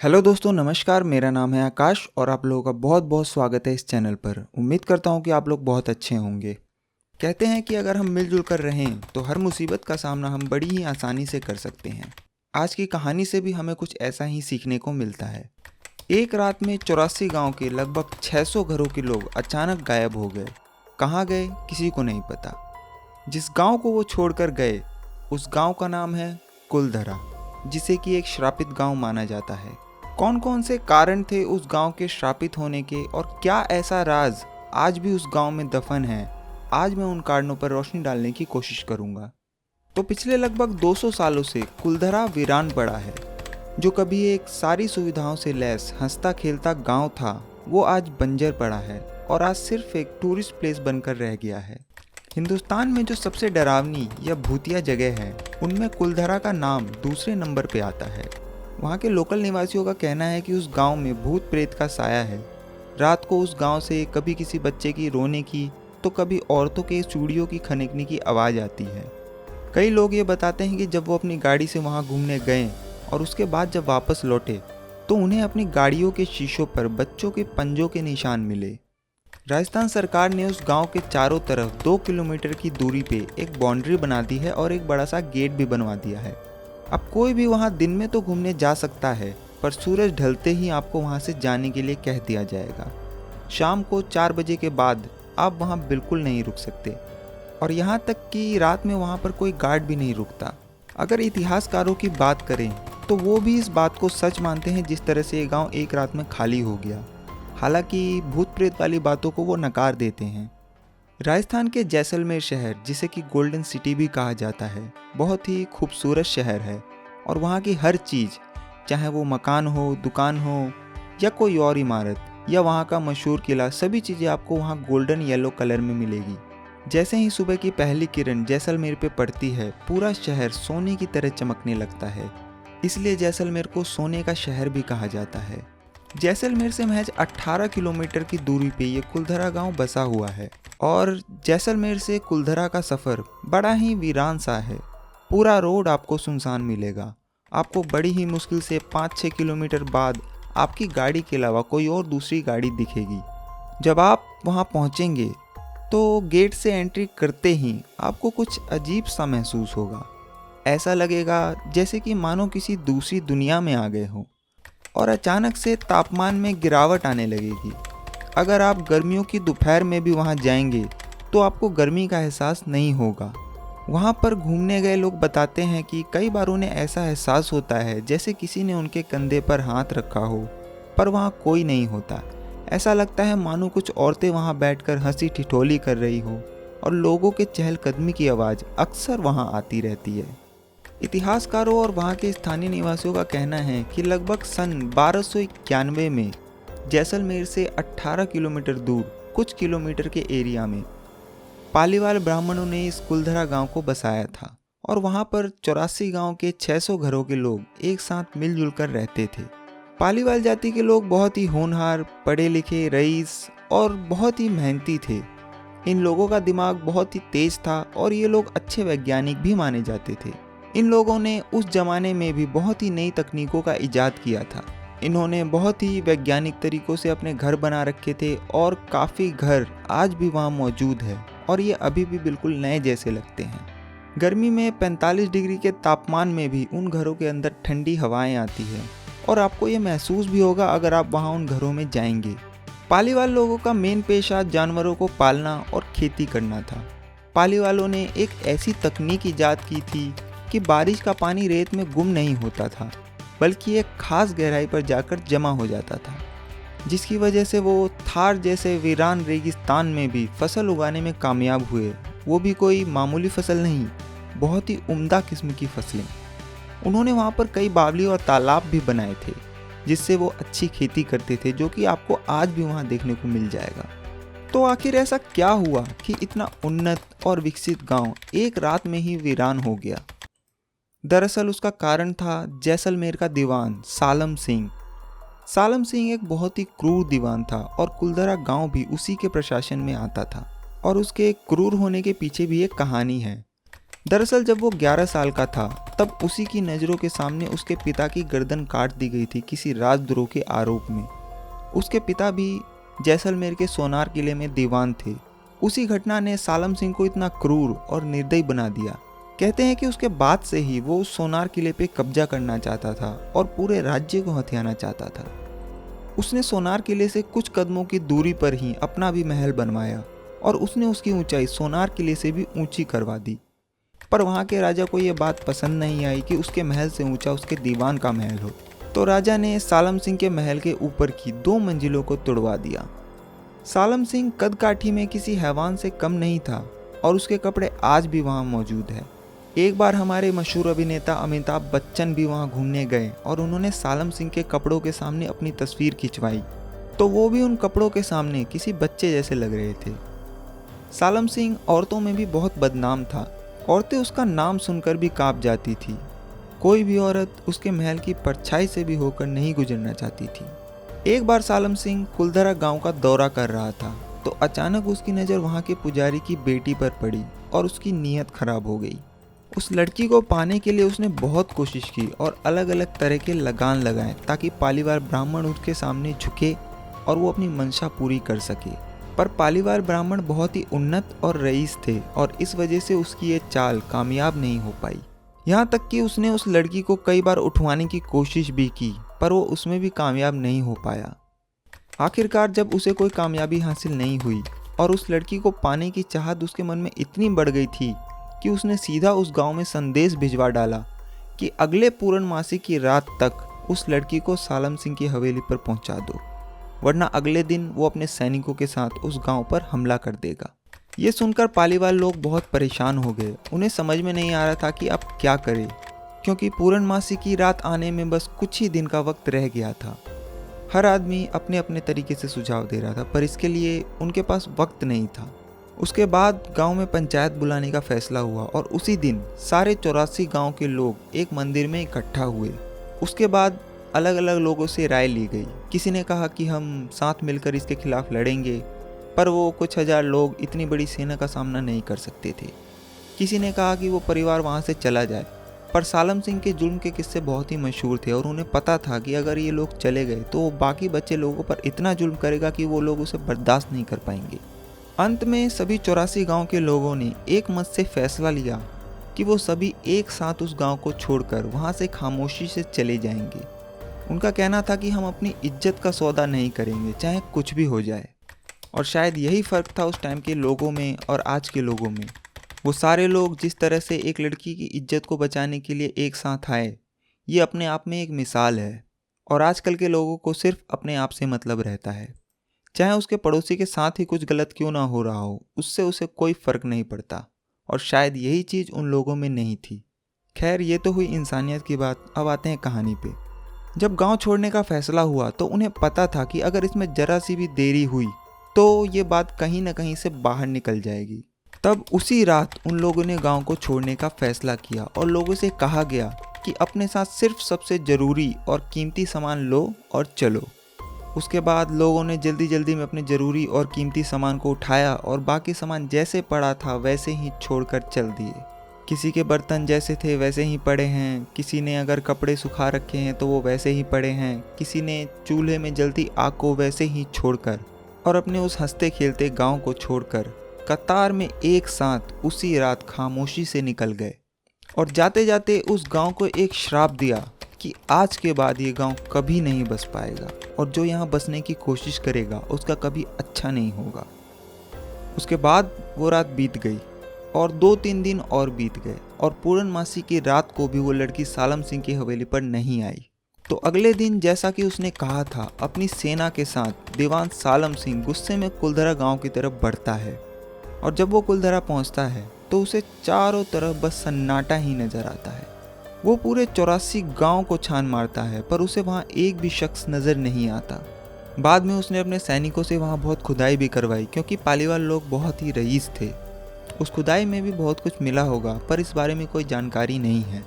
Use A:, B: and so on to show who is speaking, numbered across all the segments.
A: Hello दोस्तों, नमस्कार। मेरा नाम है आकाश और आप लोगों का बहुत बहुत स्वागत है इस चैनल पर। उम्मीद करता हूँ कि आप लोग बहुत अच्छे होंगे। कहते हैं कि अगर हम मिलजुल कर रहें तो हर मुसीबत का सामना हम बड़ी ही आसानी से कर सकते हैं। आज की कहानी से भी हमें कुछ ऐसा ही सीखने को मिलता है। एक रात में 84 गांव के लगभग 600 घरों के लोग अचानक गायब हो गए। कहाँ गए किसी को नहीं पता। जिस गांव को वो छोड़कर गए उस गांव का नाम है कुलधरा, जिसे कि एक श्रापित गांव माना जाता है। कौन कौन से कारण थे उस गांव के श्रापित होने के और क्या ऐसा राज आज भी उस गांव में दफन है, आज मैं उन कारणों पर रोशनी डालने की कोशिश करूंगा। तो पिछले लगभग 200 सालों से कुलधरा वीरान पड़ा है। जो कभी एक सारी सुविधाओं से लैस हंसता खेलता गांव था, वो आज बंजर पड़ा है और आज सिर्फ एक टूरिस्ट प्लेस बनकर रह गया है। हिंदुस्तान में जो सबसे डरावनी या भूतिया जगह है, उनमें कुलधरा का नाम दूसरे नंबर पे आता है। वहाँ के लोकल निवासियों का कहना है कि उस गांव में भूत प्रेत का साया है। रात को उस गांव से कभी किसी बच्चे की रोने की तो कभी औरतों के चूड़ियों की खनकने की आवाज़ आती है। कई लोग ये बताते हैं कि जब वो अपनी गाड़ी से वहाँ घूमने गए और उसके बाद जब वापस लौटे तो उन्हें अपनी गाड़ियों के शीशों पर बच्चों के पंजों के निशान मिले। राजस्थान सरकार ने उस गांव के चारों तरफ 2 किलोमीटर की दूरी पे एक बाउंड्री बना दी है और एक बड़ा सा गेट भी बनवा दिया है। अब कोई भी वहां दिन में तो घूमने जा सकता है, पर सूरज ढलते ही आपको वहां से जाने के लिए कह दिया जाएगा। शाम को 4 बजे के बाद आप वहां बिल्कुल नहीं रुक सकते और यहाँ तक कि रात में वहां पर कोई गार्ड भी नहीं रुकता। अगर इतिहासकारों की बात करें तो वो भी इस बात को सच मानते हैं जिस तरह से ये गाँव एक रात में खाली हो गया। हालांकि भूत प्रेत वाली बातों को वो नकार देते हैं। राजस्थान के जैसलमेर शहर, जिसे कि गोल्डन सिटी भी कहा जाता है, बहुत ही खूबसूरत शहर है और वहाँ की हर चीज़, चाहे वो मकान हो, दुकान हो या कोई और इमारत या वहाँ का मशहूर किला, सभी चीज़ें आपको वहाँ गोल्डन येलो कलर में मिलेगी। जैसे ही सुबह की पहली किरण जैसलमेर पे पड़ती है, पूरा शहर सोने की तरह चमकने लगता है। इसलिए जैसलमेर को सोने का शहर भी कहा जाता है। जैसलमेर से महज 18 किलोमीटर की दूरी पे ये कुलधरा गांव बसा हुआ है और जैसलमेर से कुलधरा का सफ़र बड़ा ही वीरान सा है। पूरा रोड आपको सुनसान मिलेगा। आपको बड़ी ही मुश्किल से 5-6 किलोमीटर बाद आपकी गाड़ी के अलावा कोई और दूसरी गाड़ी दिखेगी। जब आप वहां पहुंचेंगे तो गेट से एंट्री करते ही आपको कुछ अजीब सा महसूस होगा। ऐसा लगेगा जैसे कि मानो किसी दूसरी दुनिया में आ गए हो और अचानक से तापमान में गिरावट आने लगेगी। अगर आप गर्मियों की दोपहर में भी वहाँ जाएंगे तो आपको गर्मी का एहसास नहीं होगा। वहाँ पर घूमने गए लोग बताते हैं कि कई बार उन्हें ऐसा एहसास होता है जैसे किसी ने उनके कंधे पर हाथ रखा हो, पर वहाँ कोई नहीं होता। ऐसा लगता है मानो कुछ औरतें वहाँ बैठकर हंसी ठिठोली कर रही हो और लोगों के चहलकदमी की आवाज़ अक्सर वहाँ आती रहती है। इतिहासकारों और वहाँ के स्थानीय निवासियों का कहना है कि लगभग सन 1291 में जैसलमेर से 18 किलोमीटर दूर कुछ किलोमीटर के एरिया में पालीवाल ब्राह्मणों ने इस कुलधरा गांव को बसाया था और वहाँ पर 84 गांव के 600 घरों के लोग एक साथ मिलजुल कर रहते थे। पालीवाल जाति के लोग बहुत ही होनहार, पढ़े लिखे, रईस और बहुत ही मेहनती थे। इन लोगों का दिमाग बहुत ही तेज था और ये लोग अच्छे वैज्ञानिक भी माने जाते थे। इन लोगों ने उस जमाने में भी बहुत ही नई तकनीकों का इजाद किया था। इन्होंने बहुत ही वैज्ञानिक तरीकों से अपने घर बना रखे थे और काफ़ी घर आज भी वहाँ मौजूद है और ये अभी भी बिल्कुल नए जैसे लगते हैं। गर्मी में 45 डिग्री के तापमान में भी उन घरों के अंदर ठंडी हवाएं आती हैं और आपको ये महसूस भी होगा अगर आप वहाँ उन घरों में जाएंगे। पालीवाल लोगों का मेन पेशा जानवरों को पालना और खेती करना था। पालीवालों ने एक ऐसी तकनीक ईजाद की थी कि बारिश का पानी रेत में गुम नहीं होता था, बल्कि एक खास गहराई पर जाकर जमा हो जाता था, जिसकी वजह से वो थार जैसे वीरान रेगिस्तान में भी फसल उगाने में कामयाब हुए। वो भी कोई मामूली फसल नहीं, बहुत ही उम्दा किस्म की फसलें। उन्होंने वहाँ पर कई बावली और तालाब भी बनाए थे, जिससे वो अच्छी खेती करते थे, जो कि आपको आज भी वहाँ देखने को मिल जाएगा। तो आखिर ऐसा क्या हुआ कि इतना उन्नत और विकसित गांव एक रात में ही वीरान हो गया? दरअसल उसका कारण था जैसलमेर का दीवान सालम सिंह। सालम सिंह एक बहुत ही क्रूर दीवान था और कुलधरा गांव भी उसी के प्रशासन में आता था और उसके क्रूर होने के पीछे भी एक कहानी है। दरअसल जब वो 11 साल का था तब उसी की नज़रों के सामने उसके पिता की गर्दन काट दी गई थी किसी राजद्रोह के आरोप में। उसके पिता भी जैसलमेर के सोनार किले में दीवान थे। उसी घटना ने सालम सिंह को इतना क्रूर और निर्दयी बना दिया। कहते हैं कि उसके बाद से ही वो उस सोनार किले पे कब्जा करना चाहता था और पूरे राज्य को हथियाना चाहता था। उसने सोनार किले से कुछ कदमों की दूरी पर ही अपना भी महल बनवाया और उसने उसकी ऊंचाई सोनार किले से भी ऊंची करवा दी। पर वहाँ के राजा को ये बात पसंद नहीं आई कि उसके महल से ऊंचा उसके दीवान का महल हो, तो राजा ने सालम सिंह के महल के ऊपर की 2 मंजिलों को तुड़वा दिया। सालम सिंह कद काठी में किसी हैवान से कम नहीं था और उसके कपड़े आज भी वहाँ मौजूद है। एक बार हमारे मशहूर अभिनेता अमिताभ बच्चन भी वहाँ घूमने गए और उन्होंने सालम सिंह के कपड़ों के सामने अपनी तस्वीर खिंचवाई, तो वो भी उन कपड़ों के सामने किसी बच्चे जैसे लग रहे थे। सालम सिंह औरतों में भी बहुत बदनाम था। औरतें उसका नाम सुनकर भी कांप जाती थी। कोई भी औरत उसके महल की परछाई से भी होकर नहीं गुजरना चाहती थी। एक बार सालम सिंह कुलधरा गांव का दौरा कर रहा था तो अचानक उसकी नज़र वहां के पुजारी की बेटी पर पड़ी और उसकी नीयत खराब हो गई। उस लड़की को पाने के लिए उसने बहुत कोशिश की और अलग अलग तरह के लगान लगाए ताकि पालीवाल ब्राह्मण उसके सामने झुके और वो अपनी मंशा पूरी कर सके। पर पालीवाल ब्राह्मण बहुत ही उन्नत और रईस थे और इस वजह से उसकी ये चाल कामयाब नहीं हो पाई। यहाँ तक कि उसने उस लड़की को कई बार उठवाने की कोशिश भी की, पर वो उसमें भी कामयाब नहीं हो पाया। आखिरकार जब उसे कोई कामयाबी हासिल नहीं हुई और उस लड़की को पाने की चाहत उसके मन में इतनी बढ़ गई थी कि उसने सीधा उस गांव में संदेश भिजवा डाला कि अगले पूर्णमासी की रात तक उस लड़की को सालम सिंह की हवेली पर पहुंचा दो, वरना अगले दिन वो अपने सैनिकों के साथ उस गांव पर हमला कर देगा। ये सुनकर पालीवाल लोग बहुत परेशान हो गए। उन्हें समझ में नहीं आ रहा था कि अब क्या करें, क्योंकि पूर्णमासी की रात आने में बस कुछ ही दिन का वक्त रह गया था। हर आदमी अपने अपने तरीके से सुझाव दे रहा था, पर इसके लिए उनके पास वक्त नहीं था। उसके बाद गांव में पंचायत बुलाने का फैसला हुआ और उसी दिन सारे 84 गांव के लोग एक मंदिर में इकट्ठा हुए। उसके बाद अलग अलग लोगों से राय ली गई। किसी ने कहा कि हम साथ मिलकर इसके खिलाफ लड़ेंगे, पर वो कुछ हजार लोग इतनी बड़ी सेना का सामना नहीं कर सकते थे। किसी ने कहा कि वो परिवार वहाँ से चला जाए, पर सालम सिंह के जुल्म के किस्से बहुत ही मशहूर थे और उन्हें पता था कि अगर ये लोग चले गए तो वो बाकी बचे लोगों पर इतना जुल्म करेगा कि वो लोग उसे बर्दाश्त नहीं कर पाएंगे। अंत में सभी 84 गांव के लोगों ने एक मत से फैसला लिया कि वो सभी एक साथ उस गांव को छोड़कर वहां से खामोशी से चले जाएंगे। उनका कहना था कि हम अपनी इज्जत का सौदा नहीं करेंगे, चाहे कुछ भी हो जाए। और शायद यही फ़र्क था उस टाइम के लोगों में और आज के लोगों में। वो सारे लोग जिस तरह से एक लड़की की इज्जत को बचाने के लिए एक साथ आए, ये अपने आप में एक मिसाल है। और आजकल के लोगों को सिर्फ अपने आप से मतलब रहता है, चाहे उसके पड़ोसी के साथ ही कुछ गलत क्यों ना हो रहा हो, उससे उसे कोई फ़र्क नहीं पड़ता। और शायद यही चीज़ उन लोगों में नहीं थी। खैर, ये तो हुई इंसानियत की बात। अब आते हैं कहानी पे। जब गांव छोड़ने का फैसला हुआ तो उन्हें पता था कि अगर इसमें जरा सी भी देरी हुई तो ये बात कहीं ना कहीं से बाहर निकल जाएगी। तब उसी रात उन लोगों ने गांव को छोड़ने का फैसला किया और लोगों से कहा गया कि अपने साथ सिर्फ सबसे ज़रूरी और कीमती सामान लो और चलो। उसके बाद लोगों ने जल्दी जल्दी में अपने ज़रूरी और कीमती सामान को उठाया और बाकी सामान जैसे पड़ा था वैसे ही छोड़कर चल दिए। किसी के बर्तन जैसे थे वैसे ही पड़े हैं, किसी ने अगर कपड़े सुखा रखे हैं तो वो वैसे ही पड़े हैं, किसी ने चूल्हे में जलती आग को वैसे ही छोड़कर और अपने उस हंसते खेलते गांव को छोड़कर कतार में एक साथ उसी रात खामोशी से निकल गए। और जाते जाते उस गांव को एक श्राप दिया कि आज के बाद ये गांव कभी नहीं बस पाएगा और जो यहाँ बसने की कोशिश करेगा उसका कभी अच्छा नहीं होगा। उसके बाद वो रात बीत गई और 2-3 दिन और बीत गए और पूर्णमासी की रात को भी वो लड़की सालम सिंह की हवेली पर नहीं आई। तो अगले दिन जैसा कि उसने कहा था, अपनी सेना के साथ दीवान सालम सिंह गुस्से में कुलधरा गांव की तरफ बढ़ता है। और जब वो कुलधरा पहुंचता है तो उसे चारों तरफ बस सन्नाटा ही नजर आता है। वो पूरे 84 गांव को छान मारता है पर उसे वहाँ एक भी शख्स नज़र नहीं आता। बाद में उसने अपने सैनिकों से वहाँ बहुत खुदाई भी करवाई, क्योंकि पालीवाल लोग बहुत ही रईस थे। उस खुदाई में भी बहुत कुछ मिला होगा, पर इस बारे में कोई जानकारी नहीं है।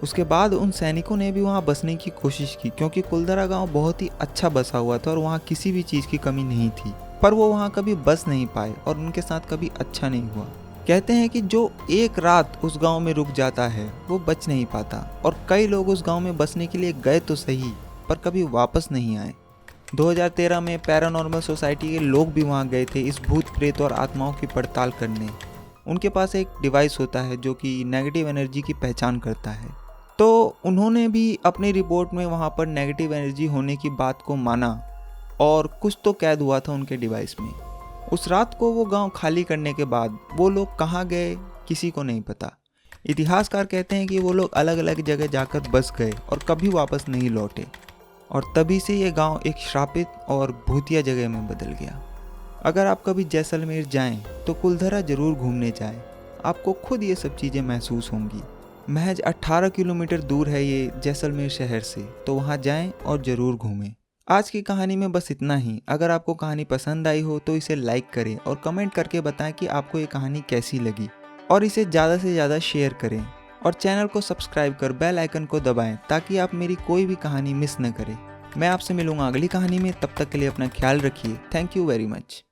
A: उसके बाद उन सैनिकों ने भी वहाँ बसने की कोशिश की, क्योंकि कुलधरा गांव बहुत ही अच्छा बसा हुआ था और वहाँ किसी भी चीज़ की कमी नहीं थी। पर वो वहाँ कभी बस नहीं पाए और उनके साथ कभी अच्छा नहीं हुआ, कहते हैं कि जो एक रात उस गांव में रुक जाता है वो बच नहीं पाता, और कई लोग उस गांव में बसने के लिए गए तो सही पर कभी वापस नहीं आए। 2013 में पैरानॉर्मल सोसाइटी के लोग भी वहां गए थे इस भूत प्रेत और आत्माओं की पड़ताल करने। उनके पास एक डिवाइस होता है जो कि नेगेटिव एनर्जी की पहचान करता है। तो उन्होंने भी अपनी रिपोर्ट में वहाँ पर नेगेटिव एनर्जी होने की बात को माना और कुछ तो कैद हुआ था उनके डिवाइस में। उस रात को वो गांव खाली करने के बाद वो लोग कहाँ गए किसी को नहीं पता। इतिहासकार कहते हैं कि वो लोग अलग अलग जगह जाकर बस गए और कभी वापस नहीं लौटे, और तभी से ये गांव एक श्रापित और भूतिया जगह में बदल गया। अगर आप कभी जैसलमेर जाएं तो कुलधरा जरूर घूमने जाएं, आपको खुद ये सब चीज़ें महसूस होंगी। महज 18 किलोमीटर दूर है ये जैसलमेर शहर से, तो वहाँ जाएं और ज़रूर घूमें। आज की कहानी में बस इतना ही। अगर आपको कहानी पसंद आई हो तो इसे लाइक करें और कमेंट करके बताएं कि आपको ये कहानी कैसी लगी, और इसे ज़्यादा से ज़्यादा शेयर करें और चैनल को सब्सक्राइब कर बेल आइकन को दबाएं ताकि आप मेरी कोई भी कहानी मिस न करें। मैं आपसे मिलूंगा अगली कहानी में, तब तक के लिए अपना ख्याल रखिए। Thank you very much.